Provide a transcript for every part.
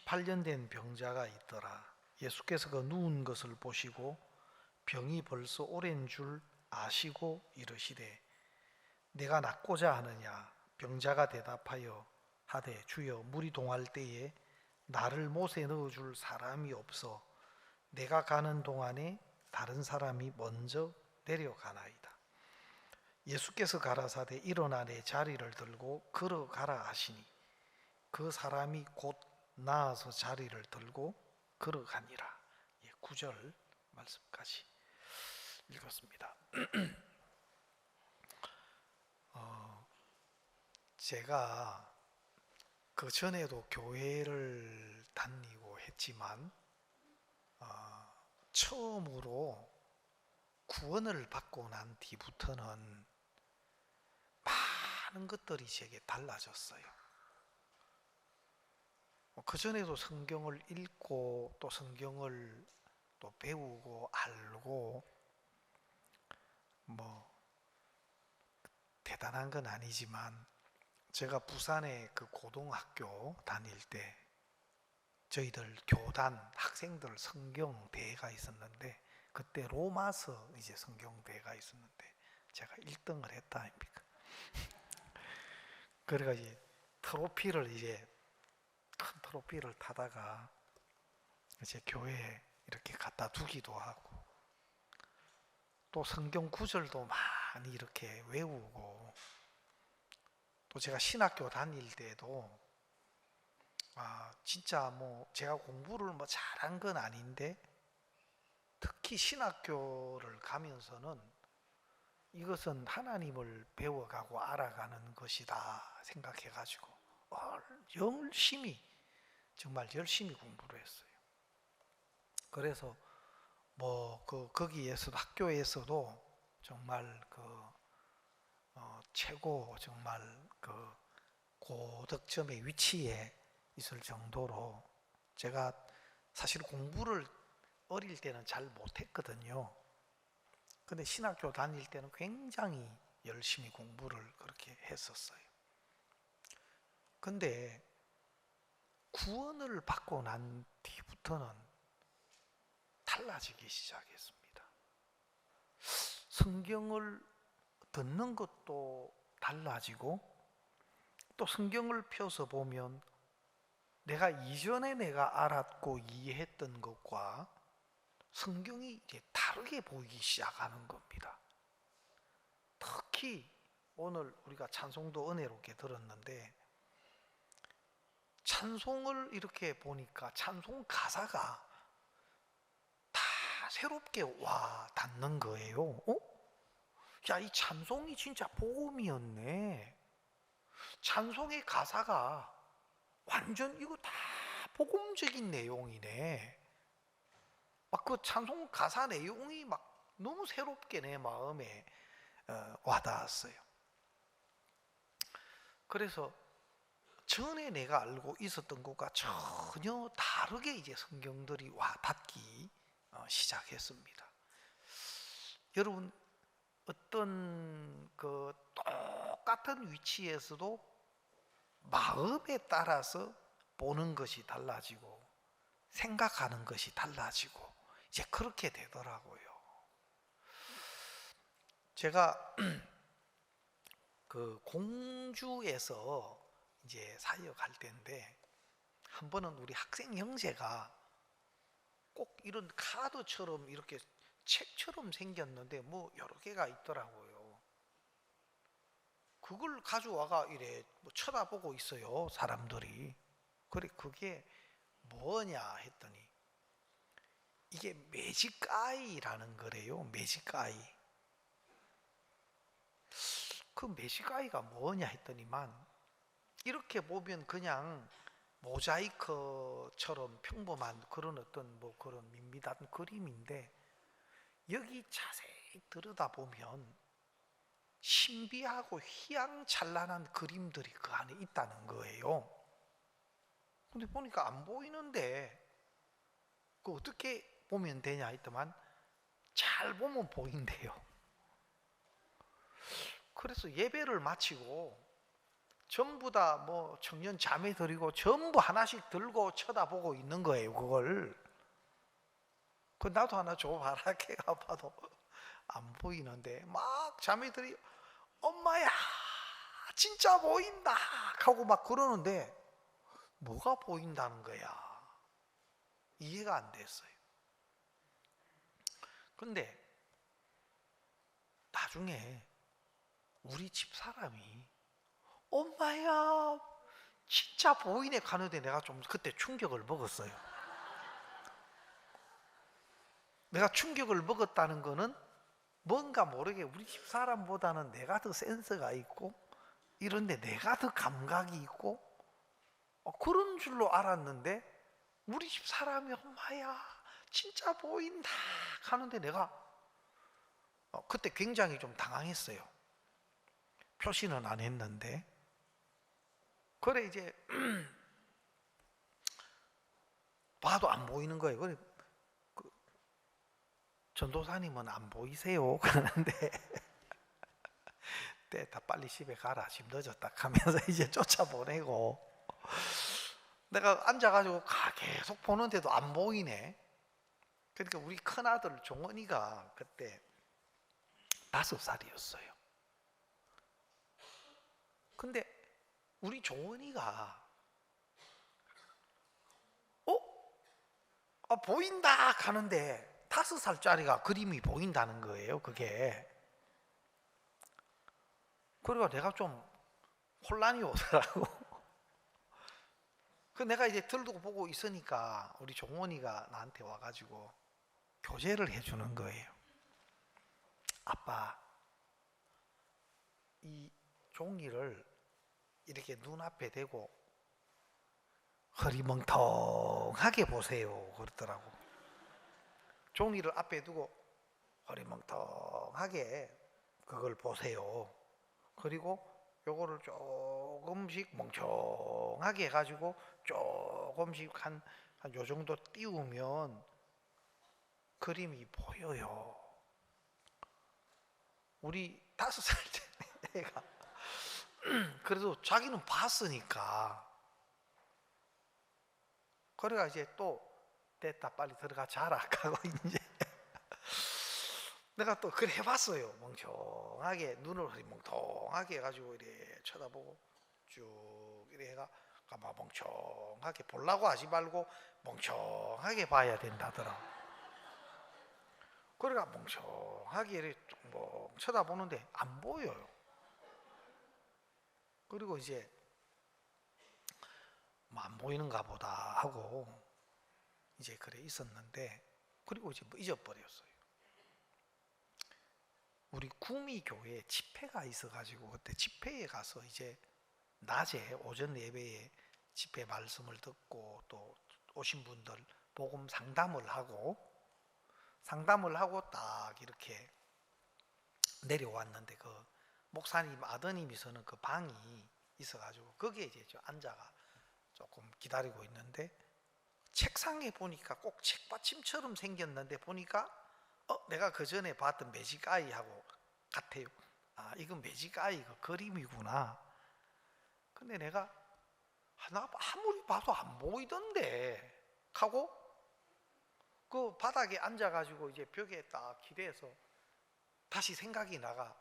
38년 된 병자가 있더라. 예수께서 그 누운 것을 보시고 병이 벌써 오랜 줄 아시고 이르시되 내가 낫고자 하느냐. 병자가 대답하여 하되 주여 물이 동할 때에 나를 못에 넣어줄 사람이 없어 내가 가는 동안에 다른 사람이 먼저 내려가나이다. 예수께서 가라사대 일어나 내 자리를 들고 걸어가라 하시니 그 사람이 곧 나아서 자리를 들고 걸어가니라. 9절 말씀까지 읽었습니다. 제가 그 전에도 교회를 다니고 했지만 처음으로 구원을 받고 난 뒤부터는 많은 것들이 제게 달라졌어요. 그 전에도 성경을 읽고 또 성경을 또 배우고 알고 대단한 건 아니지만 제가 부산에 그 고등학교 다닐 때 저희들 교단 학생들 성경 대회가 있었는데 그때 로마서 이제 성경 대회가 있었는데 제가 1등을 했다 아닙니까? 그래가 이제 트로피를 이제 큰 트로피를 타다가 이제 교회에 이렇게 갖다 두기도 하고 또 성경 구절도 많이 이렇게 외우고 또 제가 신학교 다닐 때도 진짜 제가 공부를 잘한 건 아닌데 특히 신학교를 가면서는 이것은 하나님을 배워가고 알아가는 것이다 생각해가지고 열심히 정말 열심히 공부를 했어요. 그래서 거기에서도 학교에서도 정말 최고 정말 고득점의 위치에 있을 정도로 제가 사실 공부를 어릴 때는 잘 못했거든요. 근데 신학교 다닐 때는 굉장히 열심히 공부를 그렇게 했었어요. 근데 구원을 받고 난 뒤부터는 달라지기 시작했습니다. 성경을 듣는 것도 달라지고 또 성경을 펴서 보면 내가 이전에 내가 알았고 이해했던 것과 성경이 이제 다르게 보이기 시작하는 겁니다. 특히 오늘 우리가 찬송도 은혜롭게 들었는데 찬송을 이렇게 보니까 찬송 가사가 다 새롭게 와 닿는 거예요. 야, 이 찬송이 진짜 복음이었네. 찬송의 가사가 완전 이거 다 복음적인 내용이네. 그 찬송 가사 내용이 너무 새롭게 내 마음에 와닿았어요. 그래서 전에 내가 알고 있었던 것과 전혀 다르게 이제 성경들이 와닿기 시작했습니다. 여러분 어떤 똑같은 위치에서도 마음에 따라서 보는 것이 달라지고 생각하는 것이 달라지고 이제 그렇게 되더라고요. 제가 공주에서 이제 사역할 때인데 한 번은 우리 학생 형제가 꼭 이런 카드처럼 이렇게 책처럼 생겼는데 여러 개가 있더라고요. 그걸 가져와가 이래 쳐다보고 있어요, 사람들이. 그래, 그게 뭐냐 했더니 이게 매직아이라는 거래요. 매직아이. 그 매직아이가 뭐냐 했더니만 이렇게 보면 그냥 모자이크처럼 평범한 그런 어떤 그런 밋밋한 그림인데 여기 자세히 들여다보면 신비하고 휘황찬란한 그림들이 그 안에 있다는 거예요. 근데 보니까 안 보이는데 어떻게 보면 되냐 했더만 잘 보면 보인대요. 그래서 예배를 마치고 전부 다 뭐 청년 자매들이고 전부 하나씩 들고 쳐다보고 있는 거예요. 그걸 그 나도 하나 줘봐라. 걔가 봐도 안 보이는데 막 자매들이 엄마야 진짜 보인다 하고 막 그러는데 뭐가 보인다는 거야. 이해가 안 됐어요. 근데 나중에 우리 집 사람이 엄마야 진짜 보이네 가는데 내가 좀 그때 충격을 먹었어요. 내가 충격을 먹었다는 거는 뭔가 모르게 우리 집 사람보다는 내가 더 센스가 있고 이런데 내가 더 감각이 있고 그런 줄로 알았는데 우리 집 사람이 엄마야 진짜 보인다 하는데 내가 그때 굉장히 좀 당황했어요. 표시는 안 했는데 그래 이제 봐도 안 보이는 거예요. 그래 전도사님은 안 보이세요? 그러는데 다 빨리 집에 가라 지금 늦었다 하면서 이제 쫓아보내고 내가 앉아가지고 계속 보는데도 안 보이네. 그러니까 우리 큰아들 종원이가 그때 5살이었어요. 근데 우리 종원이가 보인다 하는데 5살짜리가 그림이 보인다는 거예요. 그게 그러니까 내가 좀 혼란이 오더라고. 그 내가 이제 들고 보고 있으니까 우리 종원이가 나한테 와가지고 교제를 해주는 거예요. 아빠 이 종이를 이렇게 눈앞에 대고 허리멍텅하게 보세요 그러더라고. 종이를 앞에 두고 허리멍텅하게 그걸 보세요. 그리고 요거를 조금씩 멍청하게 해가지고 조금씩 한 요 정도 띄우면 그림이 보여요. 우리 5살짜리 애가 그래도 자기는 봤으니까 그래가 이제 또 됐다 빨리 들어가 자라 하고 이제 내가 또 그래 해봤어요. 멍청하게 눈을 멍청하게 해가지고 이래 쳐다보고 쭉 이래 해가 가만 멍청하게 보려고 하지 말고 멍청하게 봐야 된다더라. 그래가 멍청하게 이래 뭐 쳐다보는데 안 보여요. 그리고 이제 뭐 안 보이는가 보다 하고 이제 그래 있었는데 그리고 이제 뭐 잊어버렸어요. 우리 구미 교회에 집회가 있어가지고 그때 집회에 가서 이제 낮에 오전 예배에 집회 말씀을 듣고 또 오신 분들 복음 상담을 하고 딱 이렇게 내려왔는데 그 목사님 아드님이 서는 그 방이 있어가지고 거기에 이제 앉아가 조금 기다리고 있는데 책상에 보니까 꼭 책받침처럼 생겼는데 보니까 내가 그 전에 봤던 매직아이하고 같아요. 아 이건 매직아이 그 그림이구나. 근데 내가 나 아무리 봐도 안 보이던데 하고 그 바닥에 앉아가지고 이제 벽에 딱 기대서 다시 생각이 나가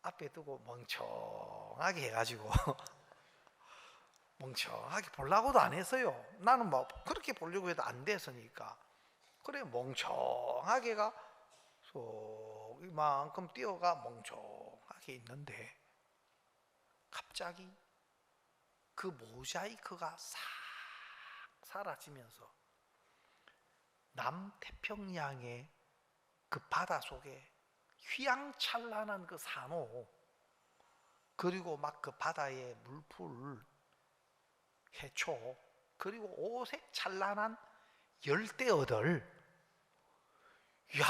앞에 두고 멍청하게 해가지고 멍청하게 보려고도 안 했어요. 나는 뭐 그렇게 보려고 해도 안 됐으니까 그래 멍청하게가 속 이만큼 뛰어가 멍청하게 있는데 갑자기 그 모자이크가 싹 사라지면서 남태평양의 그 바다 속에 휘황찬란한 그 산호 그리고 막 그 바다의 물풀 해초 그리고 오색 찬란한 열대어들 이야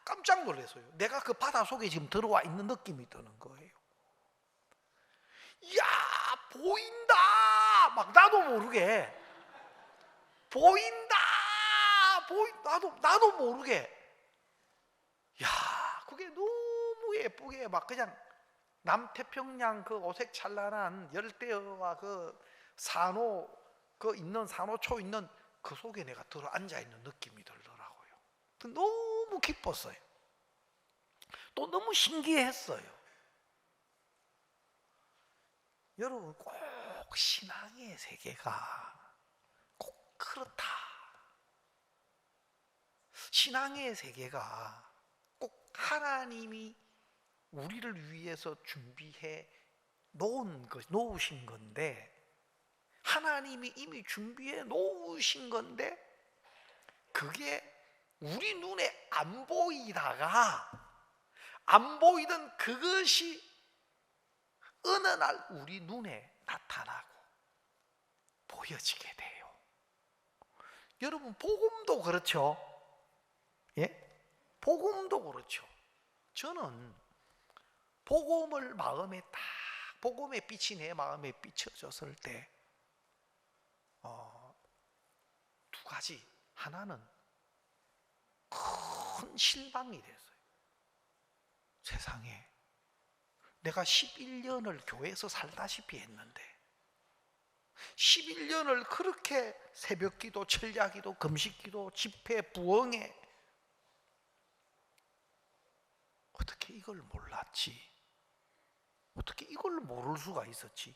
깜짝 놀랐어요. 내가 그 바다 속에 지금 들어와 있는 느낌이 드는 거예요. 이야 보인다 막 나도 모르게 보인다 나도 모르게 야 그게 너무 예쁘게 막 그냥 남태평양 그 오색 찬란한 열대어와 그 산호 그 있는 산호초 있는 그 속에 내가 들어 앉아 있는 느낌이 들더라고요. 너무 기뻤어요. 또 너무 신기했어요. 여러분, 꼭 신앙의 세계가 꼭 그렇다. 신앙의 세계가 꼭 하나님이 우리를 위해서 준비해 놓으신 건데, 하나님이 이미 준비해 놓으신 건데, 그게 우리 눈에 안 보이다가, 안 보이던 그것이 어느 날 우리 눈에 나타나고 보여지게 돼요. 여러분, 복음도 그렇죠. 예? 복음도 그렇죠. 저는 복음을 마음에 딱, 복음의 빛이 내 마음에 비춰졌을 때, 두 가지. 하나는 큰 실망이 됐어요. 세상에 내가 11년을 교회에서 살다시피 했는데 11년을 그렇게 새벽기도, 철야기도, 금식기도, 집회, 부흥회 어떻게 이걸 몰랐지? 어떻게 이걸 모를 수가 있었지?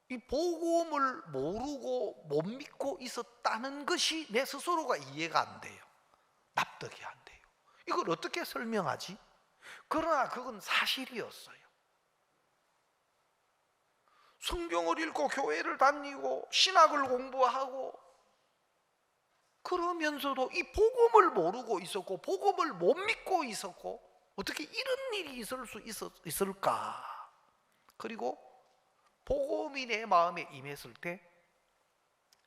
이 복음을 모르고 못 믿고 있었다는 것이 내 스스로가 이해가 안 돼요. 납득이 안 돼요. 이걸 어떻게 설명하지? 그러나 그건 사실이었어요. 성경을 읽고 교회를 다니고 신학을 공부하고 그러면서도 이 복음을 모르고 있었고 복음을 못 믿고 있었고 어떻게 이런 일이 있을 수 있을까? 그리고 복음이 내 마음에 임했을 때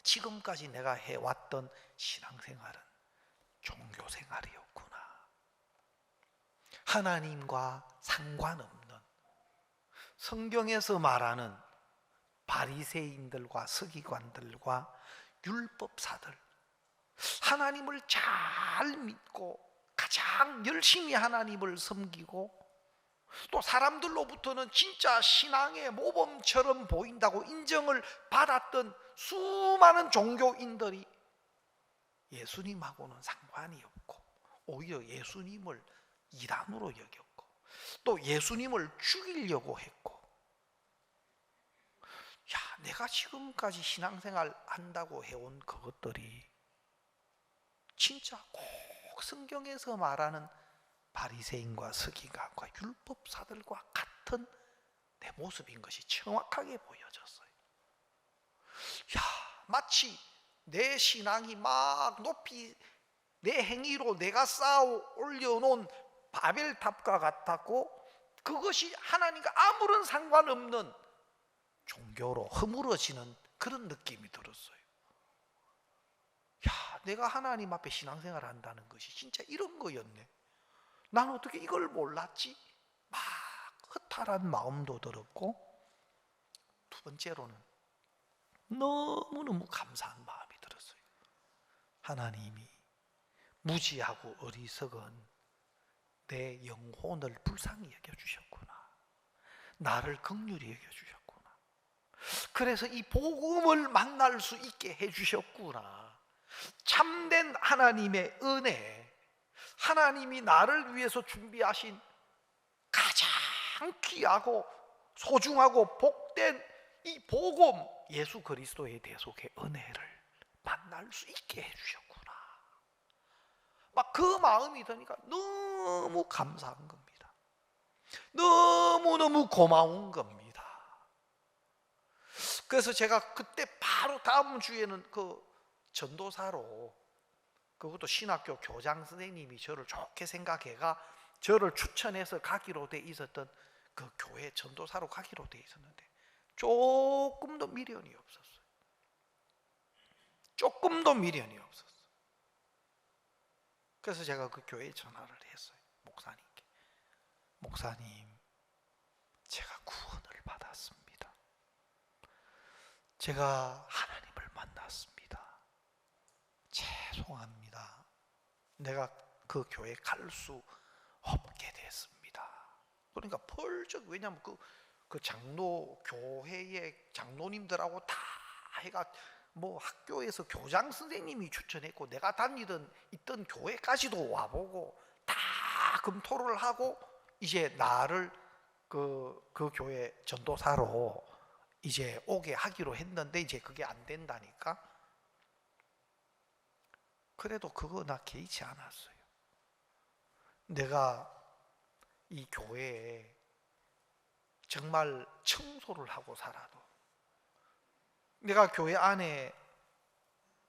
지금까지 내가 해왔던 신앙생활은 종교생활이었구나. 하나님과 상관없는 성경에서 말하는 바리새인들과 서기관들과 율법사들, 하나님을 잘 믿고 가장 열심히 하나님을 섬기고 또 사람들로부터는 진짜 신앙의 모범처럼 보인다고 인정을 받았던 수많은 종교인들이 예수님하고는 상관이 없고 오히려 예수님을 이단으로 여겼고 또 예수님을 죽이려고 했고, 야, 내가 지금까지 신앙생활 한다고 해온 그것들이 진짜 꼭 성경에서 말하는 바리새인과 서기관과 율법사들과 같은 내 모습인 것이 정확하게 보여졌어요. 야, 마치 내 신앙이 막 높이 내 행위로 내가 쌓아 올려놓은 바벨탑과 같았고 그것이 하나님과 아무런 상관없는 종교로 허물어지는 그런 느낌이 들었어요. 야, 내가 하나님 앞에 신앙생활 한다는 것이 진짜 이런 거였네. 난 어떻게 이걸 몰랐지? 막 허탈한 마음도 들었고, 두 번째로는 너무너무 감사한 마음이 들었어요. 하나님이 무지하고 어리석은 내 영혼을 불쌍히 여겨주셨구나. 나를 긍휼히 여겨주셨구나. 그래서 이 복음을 만날 수 있게 해주셨구나. 참된 하나님의 은혜, 하나님이 나를 위해서 준비하신 가장 귀하고 소중하고 복된 이 복음, 예수 그리스도의 대속의 은혜를 만날 수 있게 해주셨구나. 막 그 마음이 드니까 너무 감사한 겁니다. 너무너무 고마운 겁니다. 그래서 제가 그때 바로 다음 주에는 그 전도사로, 그것도 신학교 교장 선생님이 저를 좋게 생각해가 저를 추천해서 가기로 돼 있었던 그 교회 전도사로 가기로 돼 있었는데 조금도 미련이 없었어요. 조금도 미련이 없었어요. 그래서 제가 그 교회에 전화를 했어요. 목사님께. 목사님, 제가 구원을 받았습니다. 제가 하나님을 만났습니다. 죄송합니다. 내가 그 교회 갈 수 없게 됐습니다. 그러니까 펄쩍, 왜냐하면 그 장로 교회의 장로님들하고 다 해가 뭐 학교에서 교장 선생님이 추천했고 내가 다니던 있던 교회까지도 와보고 다 검토를 하고 이제 나를 그 교회 전도사로 이제 오게 하기로 했는데 이제 그게 안 된다니까. 그래도 그거 나 개의치 않았어요. 내가 이 교회에 정말 청소를 하고 살아도, 내가 교회 안에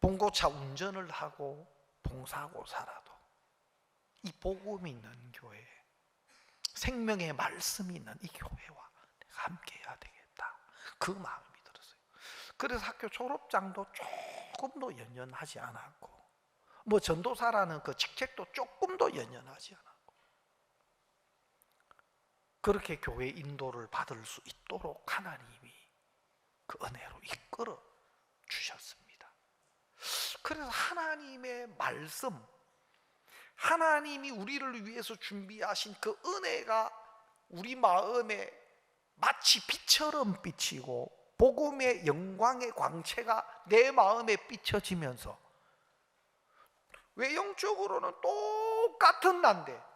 봉고차 운전을 하고 봉사하고 살아도 이 복음이 있는 교회, 생명의 말씀이 있는 이 교회와 내가 함께 해야 되겠다, 그 마음이 들었어요. 그래서 학교 졸업장도 조금도 연연하지 않았고, 뭐 전도사라는 그 직책도 조금도 연연하지 않았고, 그렇게 교회 인도를 받을 수 있도록 하나님이 그 은혜로 이끌어 주셨습니다. 그래서 하나님의 말씀, 하나님이 우리를 위해서 준비하신 그 은혜가 우리 마음에 마치 빛처럼 비치고 복음의 영광의 광채가 내 마음에 비춰지면서 외형적으로는 똑같은 난데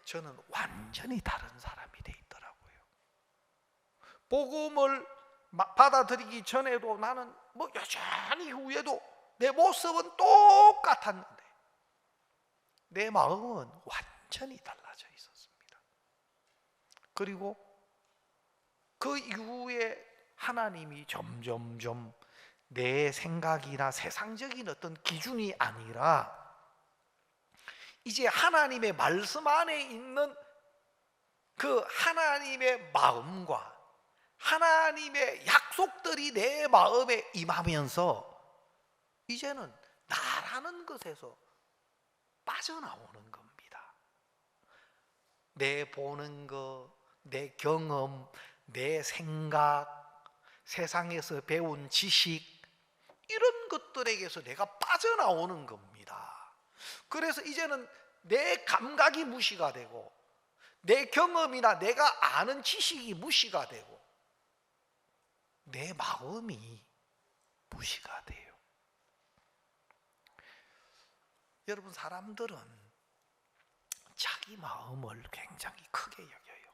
저는 완전히 다른 사람이 돼 있더라고요. 복음을 받아들이기 전에도 나는 뭐 여전히 후에도 내 모습은 똑같았는데 내 마음은 완전히 달라져 있었습니다. 그리고 그 이후에 하나님이 점점점 내 생각이나 세상적인 어떤 기준이 아니라 이제 하나님의 말씀 안에 있는 그 하나님의 마음과 하나님의 약속들이 내 마음에 임하면서 이제는 나라는 것에서 빠져나오는 겁니다. 내 보는 것, 내 경험, 내 생각, 세상에서 배운 지식, 이런 것들에게서 내가 빠져나오는 겁니다. 그래서 이제는 내 감각이 무시가 되고 내 경험이나 내가 아는 지식이 무시가 되고 내 마음이 무시가 돼요. 여러분, 사람들은 자기 마음을 굉장히 크게 여겨요.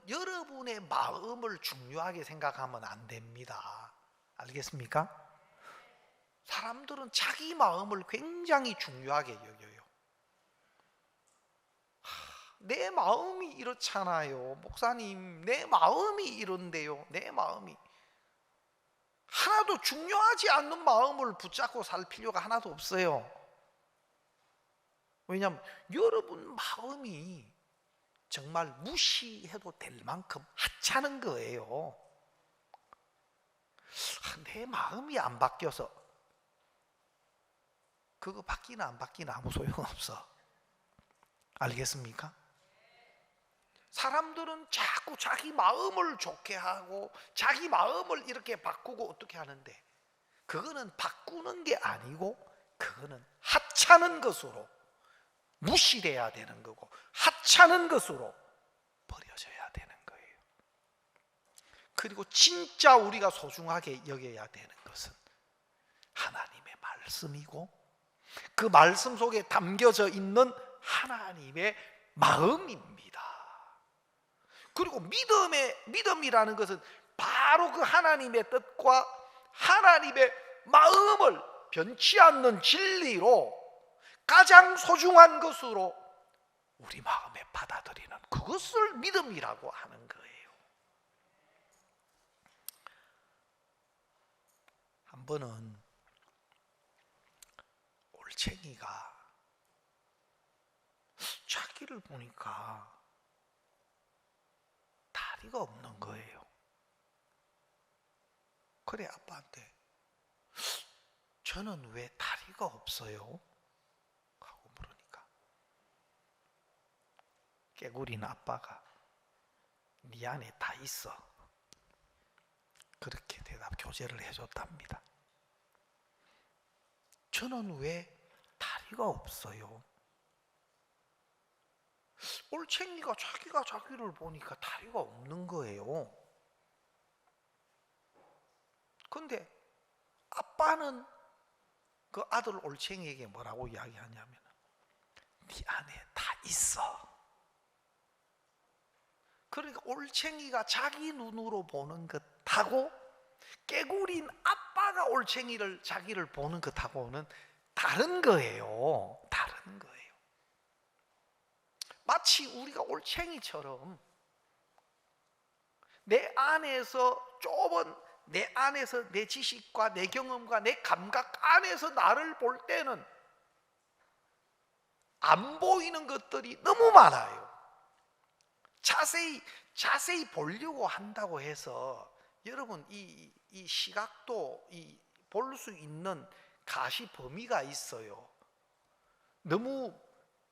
여러분의 마음을 중요하게 생각하면 안 됩니다. 알겠습니까? 사람들은 자기 마음을 굉장히 중요하게 여겨요. 내 마음이 이렇잖아요. 목사님, 내 마음이 이런데요. 내 마음이. 하나도 중요하지 않는 마음을 붙잡고 살 필요가 하나도 없어요. 왜냐하면 여러분 마음이 정말 무시해도 될 만큼 하찮은 거예요. 내 마음이 안 바뀌어서 그거 바뀌나 안 바뀌나 아무 소용없어. 알겠습니까? 사람들은 자꾸 자기 마음을 좋게 하고 자기 마음을 이렇게 바꾸고 어떻게 하는데, 그거는 바꾸는 게 아니고 그거는 하찮은 것으로 무시돼야 되는 거고 하찮은 것으로 버려져야 되는 거예요. 그리고 진짜 우리가 소중하게 여겨야 되는 것은 하나님의 말씀이고 그 말씀 속에 담겨져 있는 하나님의 마음입니다. 그리고 믿음이라는 것은 바로 그 하나님의 뜻과 하나님의 마음을 변치 않는 진리로 가장 소중한 것으로 우리 마음에 받아들이는 그것을 믿음이라고 하는 거예요. 한 번은 올챙이가 자기를 보니까 다리가 없는 거예요. 그래 아빠한테 저는 왜 다리가 없어요? 하고 물으니까 깨구리는 아빠가 네 안에 다 있어, 그렇게 교제를 해줬답니다. 저는 왜 다리가 없어요? 올챙이가 자기가 자기를 보니까 다리가 없는 거예요. 근데 아빠는 그 아들 올챙이에게 뭐라고 이야기하냐면 네 안에 다 있어. 그러니까 올챙이가 자기 눈으로 보는 것하고 깨구린 아빠가 올챙이를 자기를 보는 것하고는 다른 거예요. 다른 거예요. 마치 우리가 올챙이처럼 내 안에서 좁은 내 안에서 내 지식과 내 경험과 내 감각 안에서 나를 볼 때는 안 보이는 것들이 너무 많아요. 자세히 보려고 한다고 해서 여러분 이 시각도 볼 수 있는 가시 범위가 있어요. 너무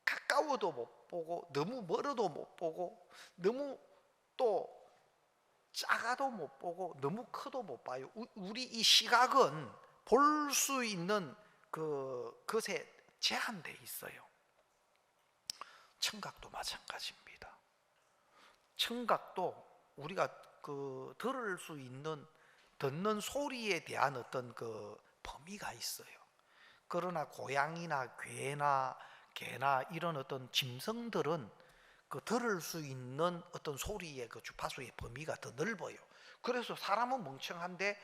가까워도 못 보고 너무 멀어도 못 보고 너무 또 작아도 못 보고 너무 커도 못 봐요. 우리 이 시각은 볼 수 있는 것에 제한돼 있어요. 청각도 마찬가지입니다. 청각도 우리가 들을 수 있는 듣는 소리에 대한 어떤 범위가 있어요. 그러나 고양이나 괴나 개나 이런 어떤 짐승들은 들을 수 있는 어떤 소리의 주파수의 범위가 더 넓어요. 그래서 사람은 멍청한데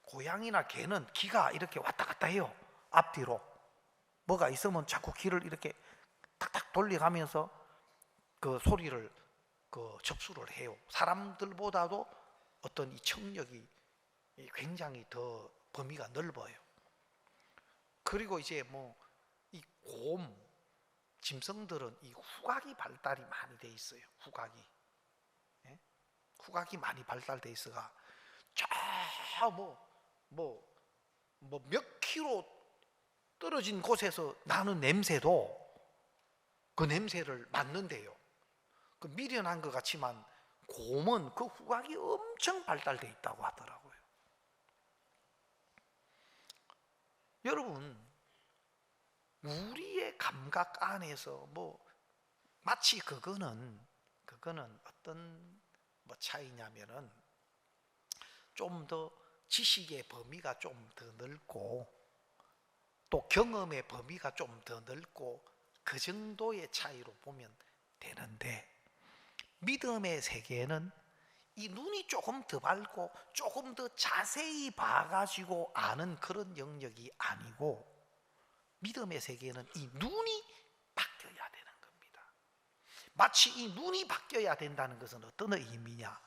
고양이나 개는 귀가 이렇게 왔다 갔다 해요. 앞뒤로 뭐가 있으면 자꾸 귀를 이렇게 탁탁 돌려가면서 그 소리를 접수를 해요. 사람들보다도 어떤 이 청력이 굉장히 더 범위가 넓어요. 그리고 이제 이 짐승들은 이 후각이 발달이 많이 돼 있어요. 후각이 많이 발달돼 있어가 몇 킬로 떨어진 곳에서 나는 냄새도 그 냄새를 맡는데요. 미련한 것 같지만 곰은 그 후각이 엄청 발달돼 있다고 하더라고요. 여러분, 우리의 감각 안에서 마치 그거는 어떤 차이냐면은 좀 더 지식의 범위가 좀 더 넓고 또 경험의 범위가 좀 더 넓고 그 정도의 차이로 보면 되는데, 믿음의 세계는 이 눈이 조금 더 밝고 조금 더 자세히 봐가지고 아는 그런 영역이 아니고, 믿음의 세계는 이 눈이 바뀌어야 되는 겁니다. 마치 이 눈이 바뀌어야 된다는 것은 어떤 의미냐?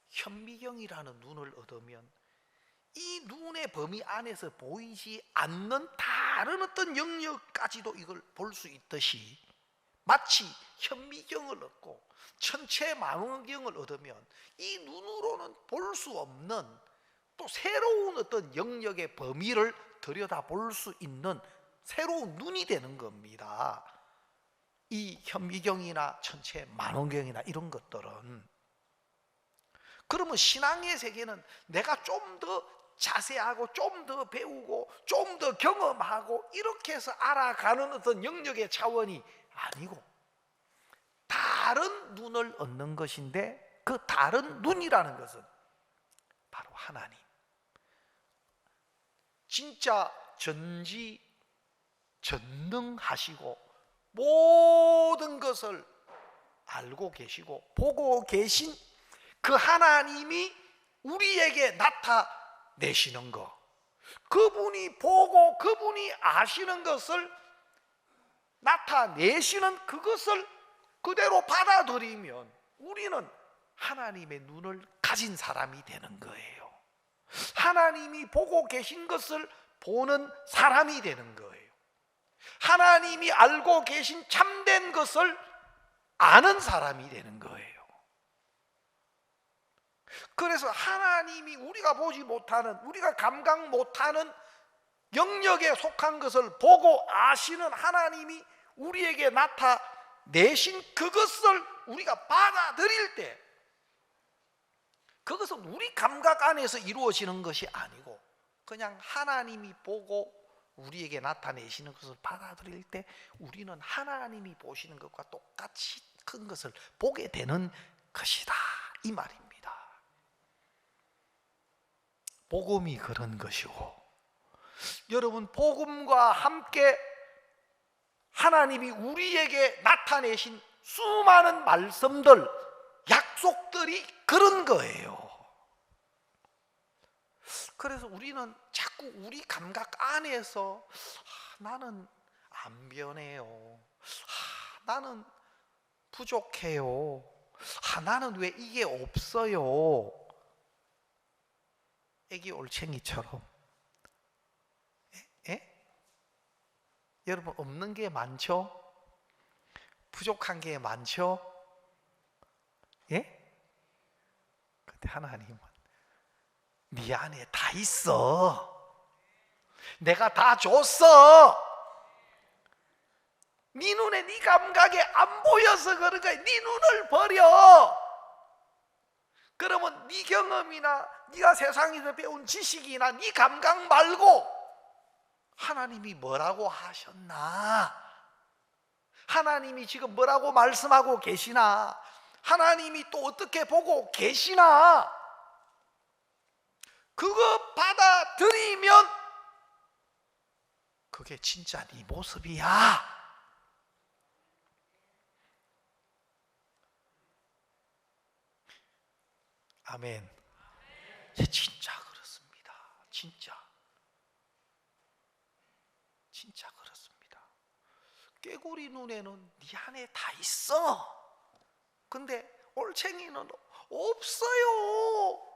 현미경이라는 눈을 얻으면 이 눈의 범위 안에서 보이지 않는 다른 어떤 영역까지도 이걸 볼 수 있듯이, 마치 현미경을 얻고 천체 망원경을 얻으면 이 눈으로는 볼 수 없는 또 새로운 어떤 영역의 범위를 들여다볼 수 있는 새로운 눈이 되는 겁니다. 이 현미경이나 천체 망원경이나 이런 것들은. 그러면 신앙의 세계는 내가 좀 더 자세하고 좀 더 배우고 좀 더 경험하고 이렇게 해서 알아가는 어떤 영역의 차원이 아니고 다른 눈을 얻는 것인데, 그 다른 눈이라는 것은 바로 하나님, 진짜 전지전능하시고 모든 것을 알고 계시고 보고 계신 그 하나님이 우리에게 나타내시는 것, 그분이 보고 그분이 아시는 것을 나타내시는 그것을 그대로 받아들이면 우리는 하나님의 눈을 가진 사람이 되는 거예요. 하나님이 보고 계신 것을 보는 사람이 되는 거예요. 하나님이 알고 계신 참된 것을 아는 사람이 되는 거예요. 그래서 하나님이 우리가 보지 못하는, 우리가 감각 못하는 영역에 속한 것을 보고 아시는 하나님이 우리에게 나타내신 그것을 우리가 받아들일 때, 그것은 우리 감각 안에서 이루어지는 것이 아니고 그냥 하나님이 보고 우리에게 나타내시는 것을 받아들일 때 우리는 하나님이 보시는 것과 똑같이 큰 것을 보게 되는 것이다, 이 말입니다. 복음이 그런 것이고, 여러분, 복음과 함께 하나님이 우리에게 나타내신 수많은 말씀들, 약속들이 그런 거예요. 그래서 우리는 자꾸 우리 감각 안에서 나는 안 변해요, 나는 부족해요, 나는 왜 이게 없어요, 애기 올챙이처럼. 여러분, 없는 게 많죠? 부족한 게 많죠? 예? 근데 하나님은 네 안에 다 있어. 내가 다 줬어. 네 눈에, 네 감각에 안 보여서 그런 거야. 네 눈을 버려. 그러면 네 경험이나 네가 세상에서 배운 지식이나 네 감각 말고 하나님이 뭐라고 하셨나? 하나님이 지금 뭐라고 말씀하고 계시나? 하나님이 또 어떻게 보고 계시나? 그거 받아들이면 그게 진짜 네 모습이야. 아멘. 진짜 그렇습니다. 진짜 그렇습니다. 꾀구리 눈에는 네 안에 다 있어. 근데 올챙이는 없어요.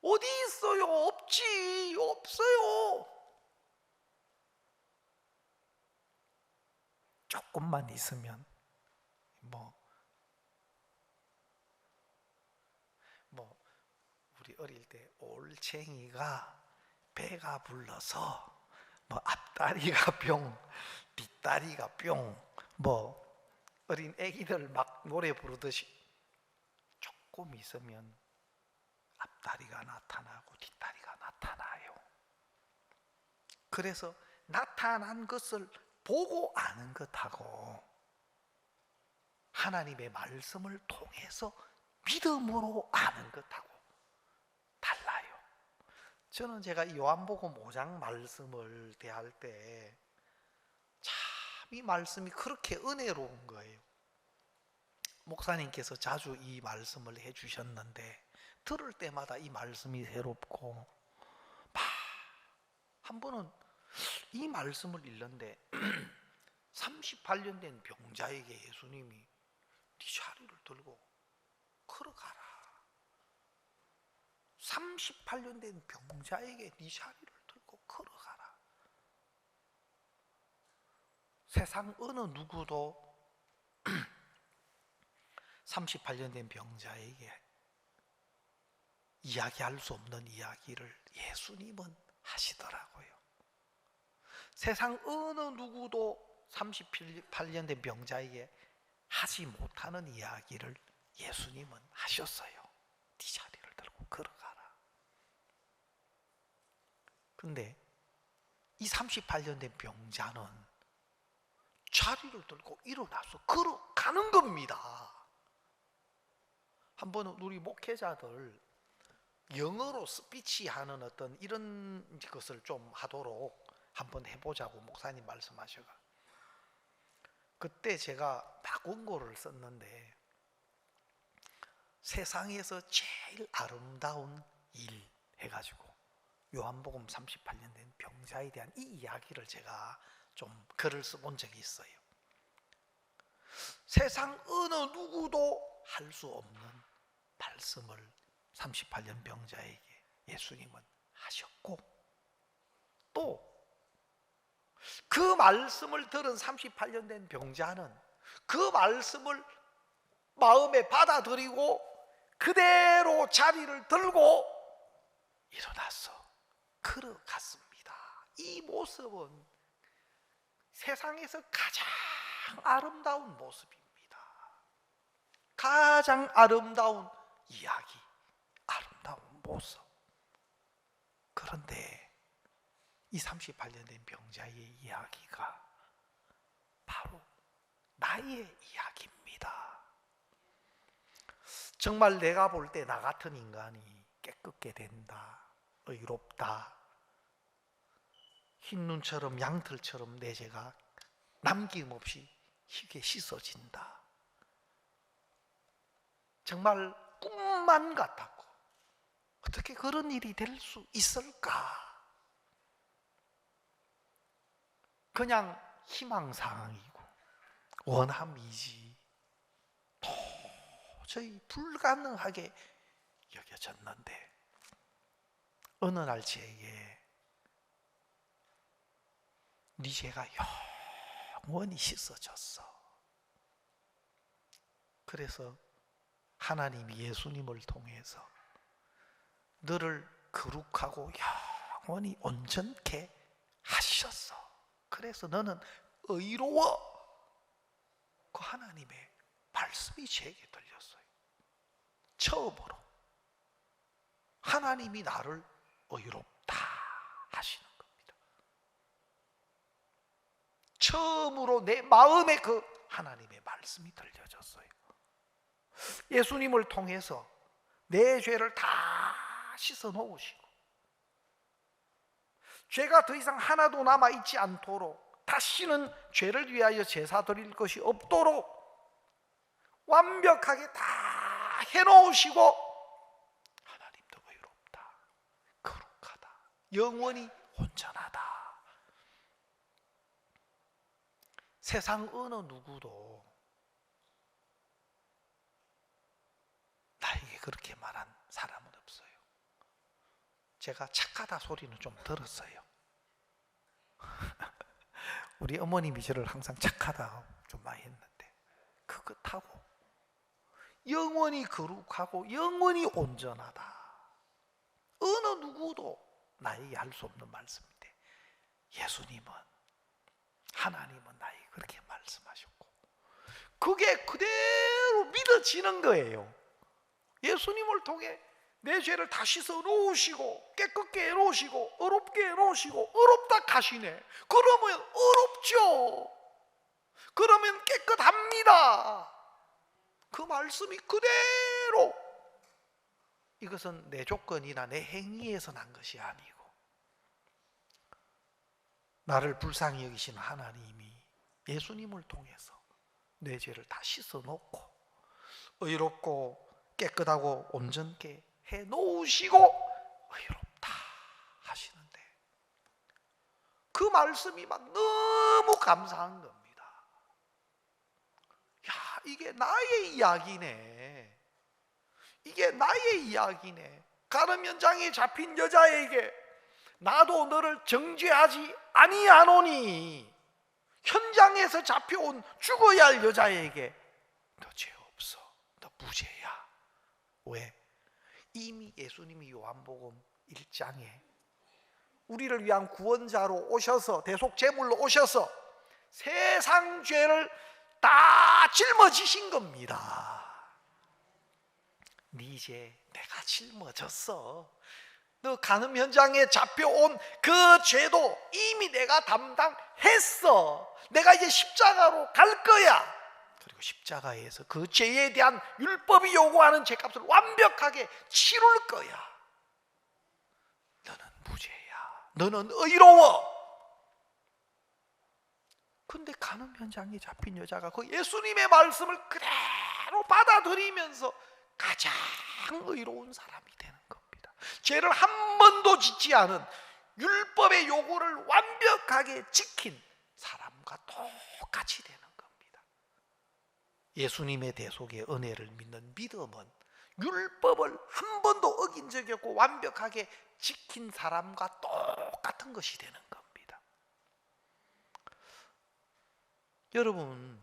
어디 있어요? 없지. 없어요. 조금만 있으면 우리 어릴 때 올챙이가 배가 불러서 앞다리가 뿅, 뒷다리가 뿅, 어린 애기들 막 노래 부르듯이 조금 있으면 앞다리가 나타나고 뒷다리가 나타나요. 그래서 나타난 것을 보고 아는 것하고 하나님의 말씀을 통해서 믿음으로 아는 것하고 달라요. 저는 제가 이 요한복음 5장 말씀을 대할 때 참 이 말씀이 그렇게 은혜로운 거예요. 목사님께서 자주 이 말씀을 해주셨는데 들을 때마다 이 말씀이 새롭고, 한 번은 이 말씀을 읽는데 38년 된 병자에게 예수님이 네 자리를 들고 걸어가라. 38년 된 병자에게 네 자리를 들고 걸어가라. 세상 어느 누구도 38년 된 병자에게 이야기할 수 없는 이야기를 예수님은 하시더라고요. 세상 어느 누구도 38년 된 병자에게 하지 못하는 이야기를 예수님은 하셨어요. 네 자리를 들고 걸어가라. 근데 이 38년 된 병자는 자리를 들고 일어나서 걸어가는 겁니다. 한 번은 우리 목회자들 영어로 스피치하는 어떤 이런 것을 좀 하도록 한번 해보자고 목사님 말씀하셔가, 그때 제가 막 원고를 썼는데 세상에서 제일 아름다운 일 해가지고 요한복음 38년 된 병자에 대한 이 이야기를 제가 좀 글을 써본 적이 있어요. 세상 어느 누구도 할 수 없는 말씀을 38년 병자에게 예수님은 하셨고, 또 그 말씀을 들은 38년 된 병자는 그 말씀을 마음에 받아들이고 그대로 자리를 들고 일어나서 걸어갔습니다. 이 모습은 세상에서 가장 아름다운 모습입니다. 가장 아름다운 이야기, 아름다운 모습. 그런데 이 38년 된 병자의 이야기가 바로 나의 이야기입니다. 정말 내가 볼 때 나 같은 인간이 깨끗게 된다, 의롭다, 흰 눈처럼 양털처럼 내 죄가 남김없이 희게 씻어진다, 정말 꿈만 같았고 어떻게 그런 일이 될 수 있을까? 그냥 희망사항이고 원함이지 도저히 불가능하게 여겨졌는데 어느 날 제게 네 죄가 영원히 씻어졌어. 그래서 하나님이 예수님을 통해서 너를 거룩하고 영원히 온전케 하셨어. 그래서 너는 의로워. 그 하나님의 말씀이 제게 들렸어요. 처음으로 하나님이 나를 의롭다 하시는 겁니다. 처음으로 내 마음에 그 하나님의 말씀이 들려졌어요. 예수님을 통해서 내 죄를 다 씻어 놓으시고 죄가 더 이상 하나도 남아있지 않도록 다시는 죄를 위하여 제사 드릴 것이 없도록 완벽하게 다 해놓으시고 하나님도 의롭다, 거룩하다, 영원히 온전하다. 세상 어느 누구도 나에게 그렇게 말한 사람은 없어요. 제가 착하다 소리는 좀 들었어요. 우리 어머님이 저를 항상 착하다 좀 많이 했는데 그것하고 영원히 거룩하고 영원히 온전하다, 어느 누구도 나에게 할 수 없는 말씀인데 예수님은, 하나님은 나에게 그렇게 말씀하셨고 그게 그대로 믿어지는 거예요. 예수님을 통해 내 죄를 다 씻어 놓으시고 깨끗게 해놓으시고 의롭게 해놓으시고 의롭다 하시네. 그러면 의롭죠. 그러면 깨끗합니다. 그 말씀이 그대로, 이것은 내 조건이나 내 행위에서 난 것이 아니고 나를 불쌍히 여기시는 하나님이 예수님을 통해서 내 죄를 다 씻어 놓고 의롭고 깨끗하고 온전케 해 놓으시고 의롭다 하시는데 그 말씀이 막 너무 감사한 겁니다. 야, 이게 나의 이야기네. 이게 나의 이야기네. 가늠 현장에 잡힌 여자에게 나도 너를 정죄하지 아니하노니, 현장에서 잡혀온 죽어야 할 여자에게 너 죄 없어, 너 무죄야. 왜? 이미 예수님이 요한복음 1장에 우리를 위한 구원자로 오셔서 대속제물로 오셔서 세상 죄를 다 짊어지신 겁니다. 네 죄 내가 짊어졌어. 너 간음 현장에 잡혀온 그 죄도 이미 내가 담당했어. 내가 이제 십자가로 갈 거야. 그리고 십자가에서 그 죄에 대한 율법이 요구하는 죄값을 완벽하게 치룰 거야. 너는 무죄야. 너는 의로워. 근데 간음 현장에 잡힌 여자가 그 예수님의 말씀을 그대로 받아들이면서 가장 의로운 사람이 되는 겁니다. 죄를 한 번도 짓지 않은 율법의 요구를 완벽하게 지킨 사람과 똑같이 되는 겁니다. 예수님의 대속의 은혜를 믿는 믿음은 율법을 한 번도 어긴 적이 없고 완벽하게 지킨 사람과 똑같은 것이 되는 겁니다. 여러분,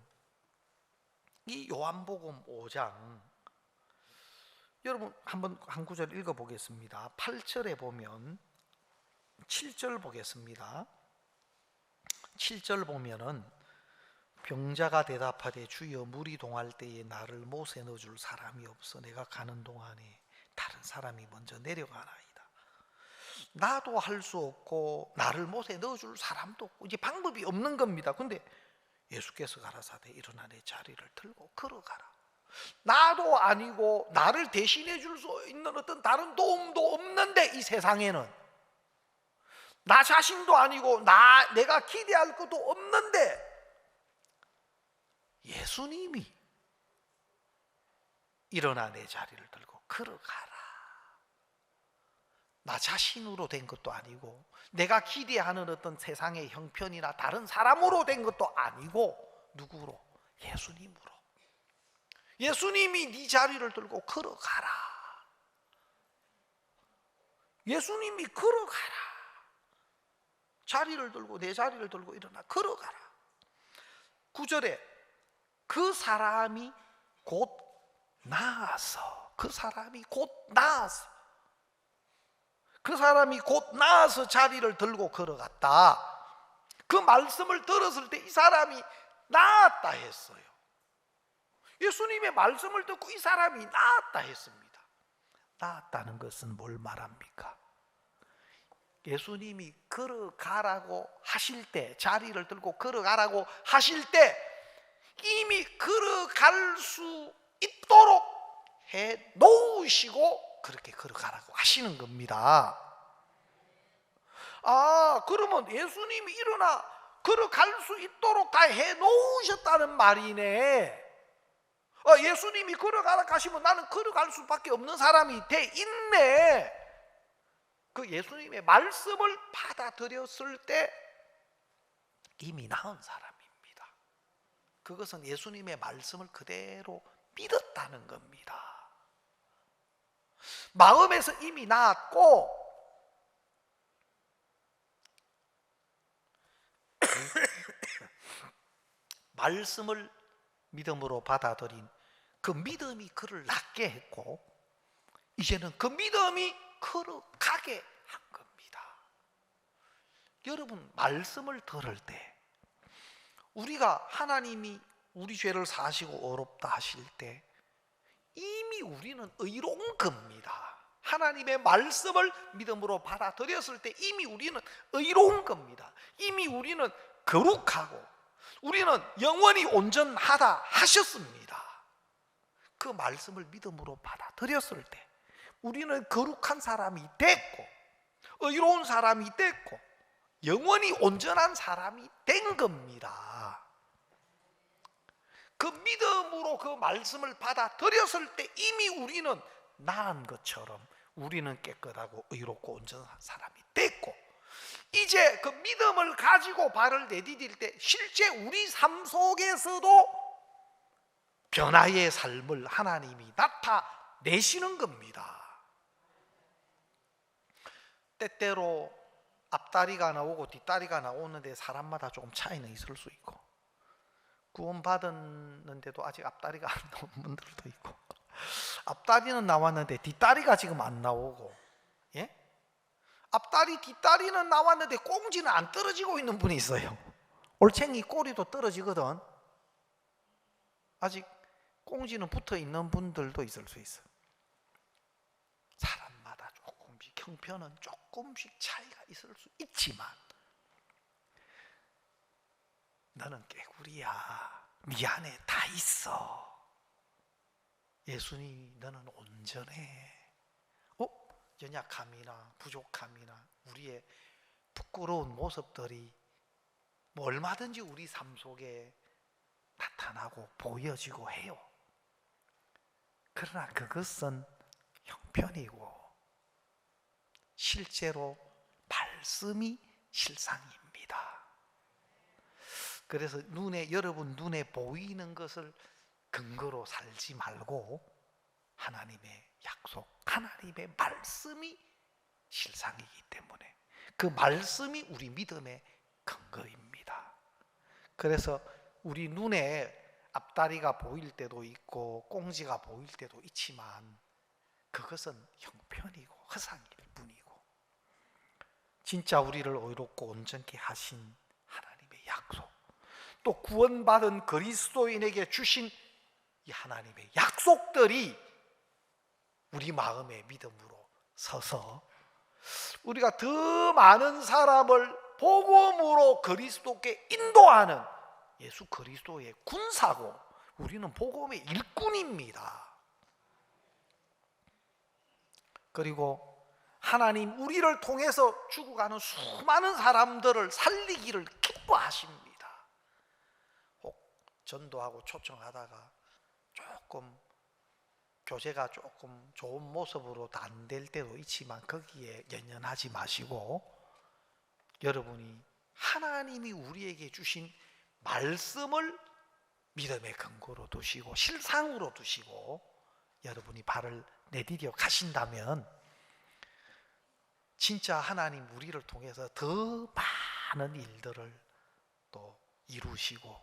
이 요한복음 5장 여러분 한번 한 구절 읽어보겠습니다. 8절에 보면 7절 보겠습니다. 7절 보면은 병자가 대답하되 주여 물이 동할 때에 나를 못에 넣어줄 사람이 없어 내가 가는 동안에 다른 사람이 먼저 내려가나이다. 나도 할 수 없고 나를 못에 넣어줄 사람도 없고 이제 방법이 없는 겁니다. 근데 예수께서 가라사대 일어나 내 자리를 들고 걸어가라. 나도 아니고 나를 대신해 줄 수 있는 어떤 다른 도움도 없는데 이 세상에는 나 자신도 아니고 내가 기대할 것도 없는데 예수님이 일어나 내 자리를 들고 걸어가라. 나 자신으로 된 것도 아니고 내가 기대하는 어떤 세상의 형편이나 다른 사람으로 된 것도 아니고 누구로? 예수님으로. 예수님이 네 자리를 들고 걸어가라. 예수님이 걸어가라. 자리를 들고 내 자리를 들고 일어나 걸어가라. 9절에 그 사람이 곧 나아서, 그 사람이 곧 나아서, 그 사람이 곧 나아서 자리를 들고 걸어갔다. 그 말씀을 들었을 때 이 사람이 나았다 했어요. 예수님의 말씀을 듣고 이 사람이 나았다 했습니다. 나았다는 것은 뭘 말합니까? 예수님이 걸어가라고 하실 때, 자리를 들고 걸어가라고 하실 때 이미 걸어갈 수 있도록 해 놓으시고 그렇게 걸어가라고 하시는 겁니다. 그러면 예수님이 일어나 걸어갈 수 있도록 다 해 놓으셨다는 말이네. 예수님이 걸어가라 하시면 나는 걸어갈 수밖에 없는 사람이 돼 있네. 그 예수님의 말씀을 받아들였을 때 이미 나은 사람입니다. 그것은 예수님의 말씀을 그대로 믿었다는 겁니다. 마음에서 이미 나았고 말씀을 믿음으로 받아들인 그 믿음이 그를 낫게 했고 이제는 그 믿음이 걸어가게 한 겁니다. 여러분, 말씀을 들을 때 우리가 하나님이 우리 죄를 사하시고 어렵다 하실 때 이미 우리는 의로운 겁니다. 하나님의 말씀을 믿음으로 받아들였을 때 이미 우리는 의로운 겁니다. 이미 우리는 거룩하고 우리는 영원히 온전하다 하셨습니다. 그 말씀을 믿음으로 받아들였을 때 우리는 거룩한 사람이 됐고 의로운 사람이 됐고 영원히 온전한 사람이 된 겁니다. 그 믿음으로 그 말씀을 받아들였을 때 이미 우리는 나은 것처럼 우리는 깨끗하고 의롭고 온전한 사람이 됐고 이제 그 믿음을 가지고 발을 내디딜 때 실제 우리 삶 속에서도 변화의 삶을 하나님이 나타내시는 겁니다. 때때로 앞다리가 나오고 뒷다리가 나오는데 사람마다 조금 차이는 있을 수 있고 구원받았는데도 아직 앞다리가 안 나온 분들도 있고 앞다리는 나왔는데 뒷다리가 지금 안 나오고 앞다리 뒷다리는 나왔는데 꽁지는 안 떨어지고 있는 분이 있어요. 올챙이 꼬리도 떨어지거든. 아직 꽁지는 붙어 있는 분들도 있을 수 있어요. 사람마다 조금씩 형편은 조금씩 차이가 있을 수 있지만 너는 깨구리야. 네 안에 다 있어. 예수님 너는 온전해. 연약함이나 부족함이나 우리의 부끄러운 모습들이 뭐 얼마든지 우리 삶 속에 나타나고 보여지고 해요. 그러나 그것은 형편이고 실제로 말씀이 실상입니다. 그래서 여러분 눈에 보이는 것을 근거로 살지 말고 하나님의 약속, 하나님의 말씀이 실상이기 때문에 그 말씀이 우리 믿음의 근거입니다. 그래서 우리 눈에 앞다리가 보일 때도 있고 꽁지가 보일 때도 있지만 그것은 형편이고 허상일 뿐이고 진짜 우리를 의롭고 온전케 하신 하나님의 약속, 또 구원받은 그리스도인에게 주신 이 하나님의 약속들이 우리 마음의 믿음으로 서서 우리가 더 많은 사람을 복음으로 그리스도께 인도하는 예수 그리스도의 군사고, 우리는 복음의 일꾼입니다. 그리고 하나님 우리를 통해서 죽어가는 수많은 사람들을 살리기를 기뻐하십니다. 혹 전도하고 초청하다가 조금 교제가 조금 좋은 모습으로 안 될 때도 있지만 거기에 연연하지 마시고, 여러분이 하나님이 우리에게 주신 말씀을 믿음의 근거로 두시고 실상으로 두시고 여러분이 발을 내디뎌 가신다면 진짜 하나님 우리를 통해서 더 많은 일들을 또 이루시고,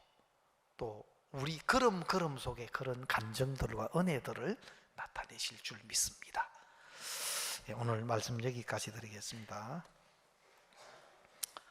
또 우리 걸음 속에 그런 감정들과 은혜들을 나타내실 줄 믿습니다. 오늘 말씀 여기까지 드리겠습니다.